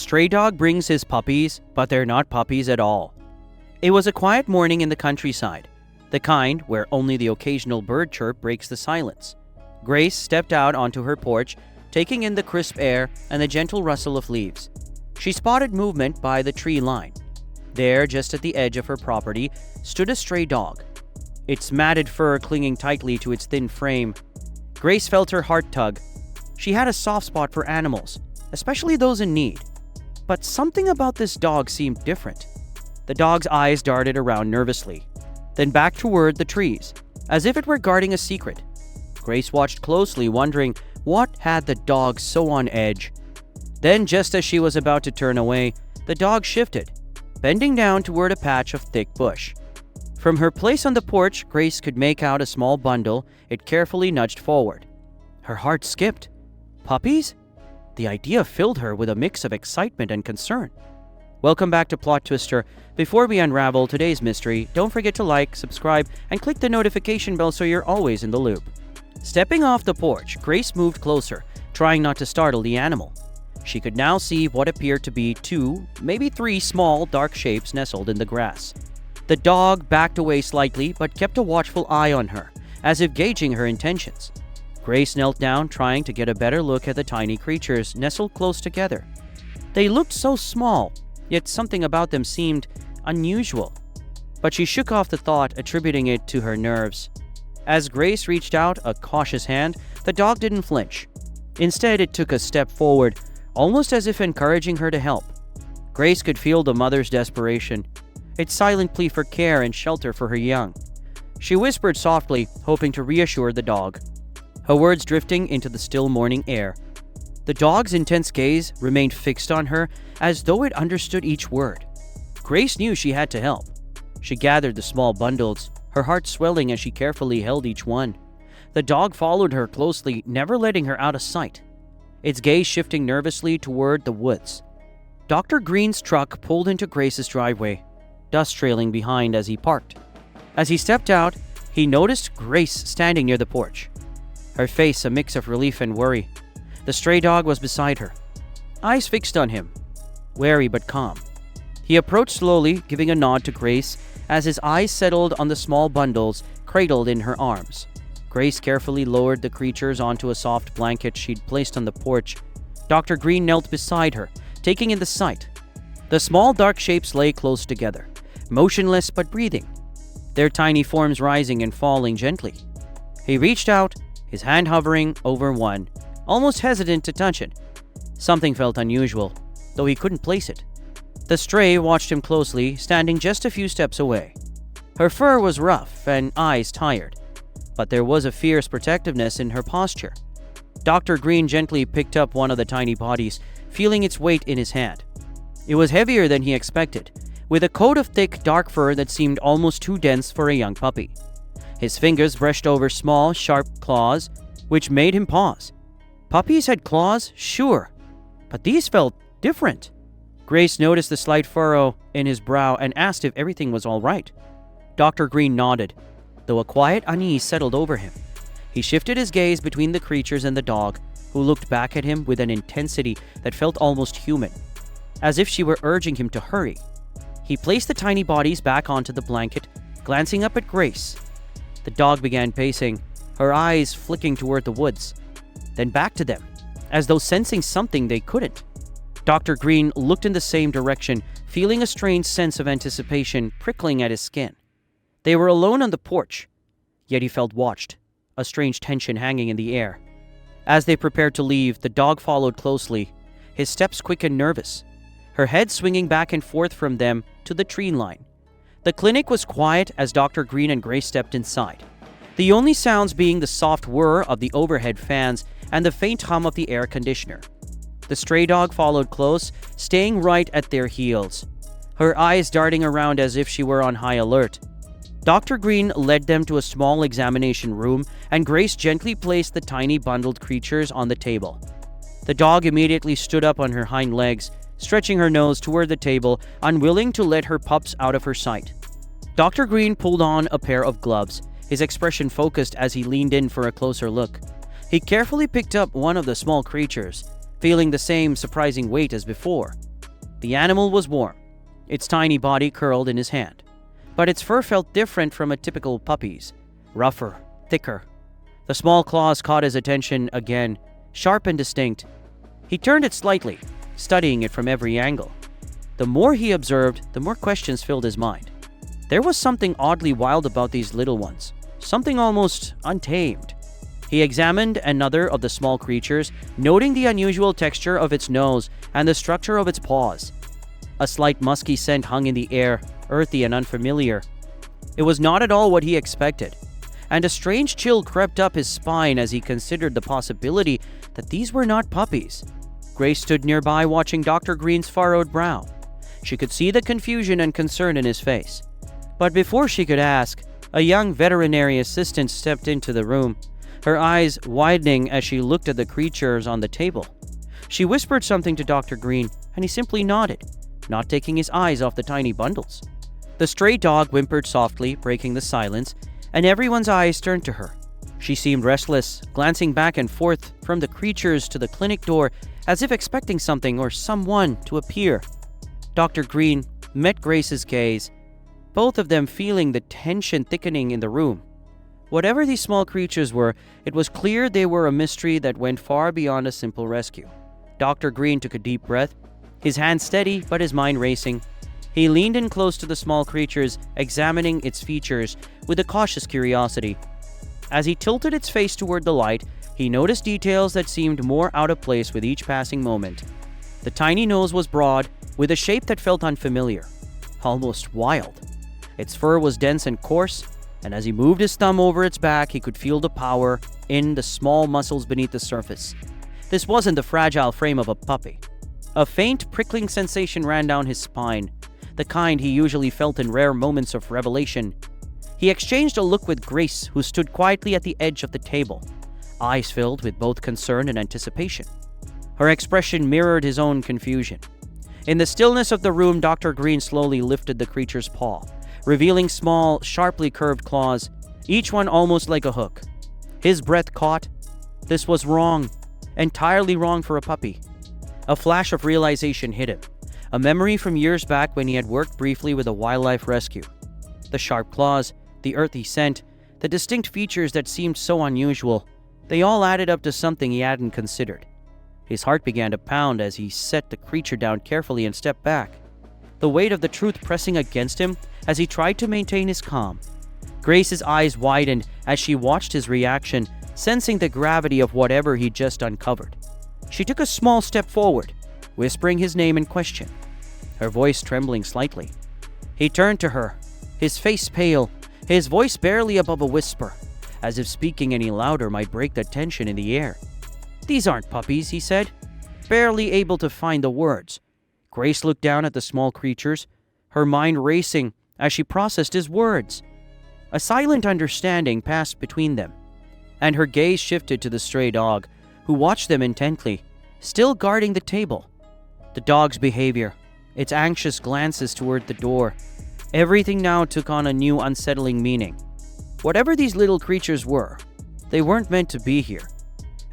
stray dog brings his puppies, but they're not puppies at all. It was a quiet morning in the countryside, the kind where only the occasional bird chirp breaks the silence. Grace stepped out onto her porch, taking in the crisp air and the gentle rustle of leaves. She spotted movement by the tree line. There, just at the edge of her property, stood a stray dog, its matted fur clinging tightly to its thin frame. Grace felt her heart tug. She had a soft spot for animals, especially those in need. But something about this dog seemed different. The dog's eyes darted around nervously, then back toward the trees, as if it were guarding a secret. Grace watched closely, wondering what had the dog so on edge. Then, just as she was about to turn away, the dog shifted, bending down toward a patch of thick bush. From her place on the porch, Grace could make out a small bundle it carefully nudged forward. Her heart skipped. Puppies? The idea filled her with a mix of excitement and concern. Welcome back to PlotTwister. Before we unravel today's mystery, don't forget to like, subscribe, and click the notification bell so you're always in the loop. Stepping off the porch, Grace moved closer, trying not to startle the animal. She could now see what appeared to be 2, maybe 3 small, dark shapes nestled in the grass. The dog backed away slightly but kept a watchful eye on her, as if gauging her intentions. Grace knelt down, trying to get a better look at the tiny creatures nestled close together. They looked so small, yet something about them seemed unusual. But she shook off the thought, attributing it to her nerves. As Grace reached out a cautious hand, the dog didn't flinch. Instead, it took a step forward, almost as if encouraging her to help. Grace could feel the mother's desperation, its silent plea for care and shelter for her young. She whispered softly, hoping to reassure the dog, her words drifting into the still morning air. The dog's intense gaze remained fixed on her, as though it understood each word. Grace knew she had to help. She gathered the small bundles, her heart swelling as she carefully held each one. The dog followed her closely, never letting her out of sight, its gaze shifting nervously toward the woods. Dr. Green's truck pulled into Grace's driveway, dust trailing behind as he parked. As he stepped out, he noticed Grace standing near the porch, her face a mix of relief and worry. The stray dog was beside her, eyes fixed on him, wary but calm. He approached slowly, giving a nod to Grace as his eyes settled on the small bundles cradled in her arms. Grace carefully lowered the creatures onto a soft blanket she'd placed on the porch. Dr. Green knelt beside her, taking in the sight. The small dark shapes lay close together, motionless but breathing, their tiny forms rising and falling gently. He reached out, his hand hovering over one, almost hesitant to touch it. Something felt unusual, though he couldn't place it. The stray watched him closely, standing just a few steps away. Her fur was rough and eyes tired, but there was a fierce protectiveness in her posture. Dr. Green gently picked up one of the tiny bodies, feeling its weight in his hand. It was heavier than he expected, with a coat of thick, dark fur that seemed almost too dense for a young puppy. His fingers brushed over small, sharp claws, which made him pause. Puppies had claws, sure, but these felt different. Grace noticed the slight furrow in his brow and asked if everything was all right. Dr. Green nodded, though a quiet unease settled over him. He shifted his gaze between the creatures and the dog, who looked back at him with an intensity that felt almost human, as if she were urging him to hurry. He placed the tiny bodies back onto the blanket, glancing up at Grace. The dog began pacing, her eyes flicking toward the woods, then back to them, as though sensing something they couldn't. Dr. Green looked in the same direction, feeling a strange sense of anticipation prickling at his skin. They were alone on the porch, yet he felt watched, a strange tension hanging in the air. As they prepared to leave, the dog followed closely, his steps quick and nervous, her head swinging back and forth from them to the tree line. The clinic was quiet as Dr. Green and Grace stepped inside, the only sounds being the soft whir of the overhead fans and the faint hum of the air conditioner. The stray dog followed close, staying right at their heels, her eyes darting around as if she were on high alert. Dr. Green led them to a small examination room, and Grace gently placed the tiny bundled creatures on the table. The dog immediately stood up on her hind legs, stretching her nose toward the table, unwilling to let her pups out of her sight. Dr. Green pulled on a pair of gloves, his expression focused as he leaned in for a closer look. He carefully picked up one of the small creatures, feeling the same surprising weight as before. The animal was warm, its tiny body curled in his hand. But its fur felt different from a typical puppy's, rougher, thicker. The small claws caught his attention again, sharp and distinct. He turned it slightly, studying it from every angle. The more he observed, the more questions filled his mind. There was something oddly wild about these little ones, something almost untamed. He examined another of the small creatures, noting the unusual texture of its nose and the structure of its paws. A slight musky scent hung in the air, earthy and unfamiliar. It was not at all what he expected, and a strange chill crept up his spine as he considered the possibility that these were not puppies. Grace stood nearby watching Dr. Green's furrowed brow. She could see the confusion and concern in his face. But before she could ask, a young veterinary assistant stepped into the room, her eyes widening as she looked at the creatures on the table. She whispered something to Dr. Green, and he simply nodded, not taking his eyes off the tiny bundles. The stray dog whimpered softly, breaking the silence, and everyone's eyes turned to her. She seemed restless, glancing back and forth from the creatures to the clinic door as if expecting something or someone to appear. Dr. Green met Grace's gaze, both of them feeling the tension thickening in the room. Whatever these small creatures were, it was clear they were a mystery that went far beyond a simple rescue. Dr. Green took a deep breath, his hand steady but his mind racing. He leaned in close to the small creatures, examining its features with a cautious curiosity. As he tilted its face toward the light, he noticed details that seemed more out of place with each passing moment. The tiny nose was broad, with a shape that felt unfamiliar, almost wild. Its fur was dense and coarse, and as he moved his thumb over its back, he could feel the power in the small muscles beneath the surface. This wasn't the fragile frame of a puppy. A faint, prickling sensation ran down his spine, the kind he usually felt in rare moments of revelation. He exchanged a look with Grace, who stood quietly at the edge of the table, eyes filled with both concern and anticipation. Her expression mirrored his own confusion. In the stillness of the room, Dr. Green slowly lifted the creature's paw, revealing small, sharply curved claws, each one almost like a hook. His breath caught. This was wrong, entirely wrong for a puppy. A flash of realization hit him, a memory from years back when he had worked briefly with a wildlife rescue. The sharp claws, the earthy scent, the distinct features that seemed so unusual, they all added up to something he hadn't considered. His heart began to pound as he set the creature down carefully and stepped back, the weight of the truth pressing against him as he tried to maintain his calm. Grace's eyes widened as she watched his reaction, sensing the gravity of whatever he'd just uncovered. She took a small step forward, whispering his name in question, her voice trembling slightly. He turned to her, his face pale, his voice barely above a whisper, as if speaking any louder might break the tension in the air. "These aren't puppies," he said, barely able to find the words. Grace looked down at the small creatures, her mind racing as she processed his words. A silent understanding passed between them, and her gaze shifted to the stray dog, who watched them intently, still guarding the table. The dog's behavior, its anxious glances toward the door, everything now took on a new unsettling meaning. Whatever these little creatures were, they weren't meant to be here.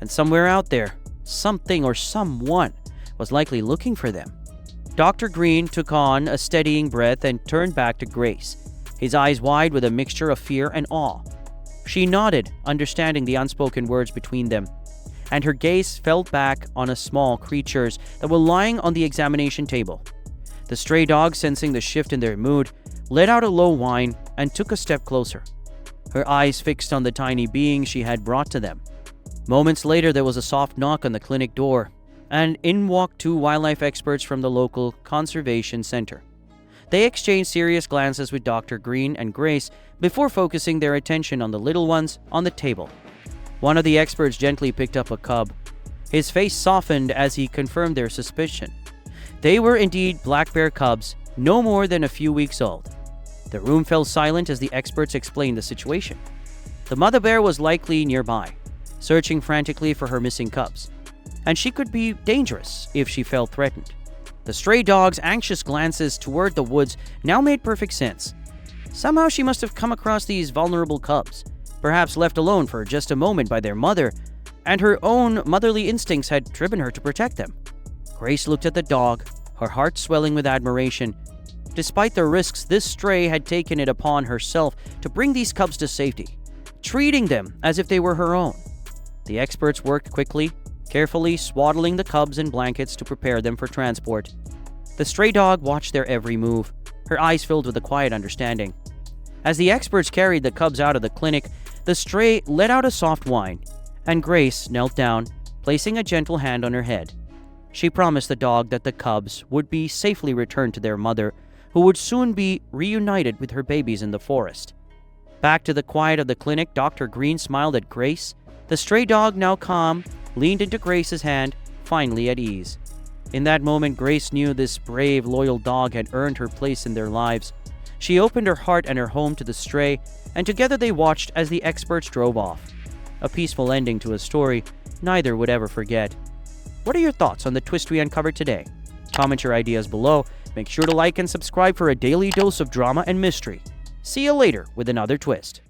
And somewhere out there, something or someone was likely looking for them. Dr. Green took on a steadying breath and turned back to Grace, his eyes wide with a mixture of fear and awe. She nodded, understanding the unspoken words between them, and her gaze fell back on the small creatures that were lying on the examination table. The stray dog, sensing the shift in their mood, let out a low whine and took a step closer, her eyes fixed on the tiny being she had brought to them. Moments later, there was a soft knock on the clinic door, and in walked two wildlife experts from the local conservation center. They exchanged serious glances with Dr. Green and Grace before focusing their attention on the little ones on the table. One of the experts gently picked up a cub. His face softened as he confirmed their suspicion. They were indeed black bear cubs, no more than a few weeks old. The room fell silent as the experts explained the situation. The mother bear was likely nearby, searching frantically for her missing cubs, and she could be dangerous if she felt threatened. The stray dog's anxious glances toward the woods now made perfect sense. Somehow she must have come across these vulnerable cubs, perhaps left alone for just a moment by their mother, and her own motherly instincts had driven her to protect them. Grace looked at the dog, her heart swelling with admiration. Despite the risks, this stray had taken it upon herself to bring these cubs to safety, treating them as if they were her own. The experts worked quickly, carefully swaddling the cubs in blankets to prepare them for transport. The stray dog watched their every move, her eyes filled with a quiet understanding. As the experts carried the cubs out of the clinic, the stray let out a soft whine, and Grace knelt down, placing a gentle hand on her head. She promised the dog that the cubs would be safely returned to their mother, who would soon be reunited with her babies in the forest. Back to the quiet of the clinic, Dr. Green smiled at Grace. The stray dog, now calm, leaned into Grace's hand, finally at ease. In that moment, Grace knew this brave, loyal dog had earned her place in their lives. She opened her heart and her home to the stray, and together they watched as the experts drove off. A peaceful ending to a story neither would ever forget. What are your thoughts on the twist we uncovered today? Comment your ideas below. Make sure to like and subscribe for a daily dose of drama and mystery. See you later with another twist.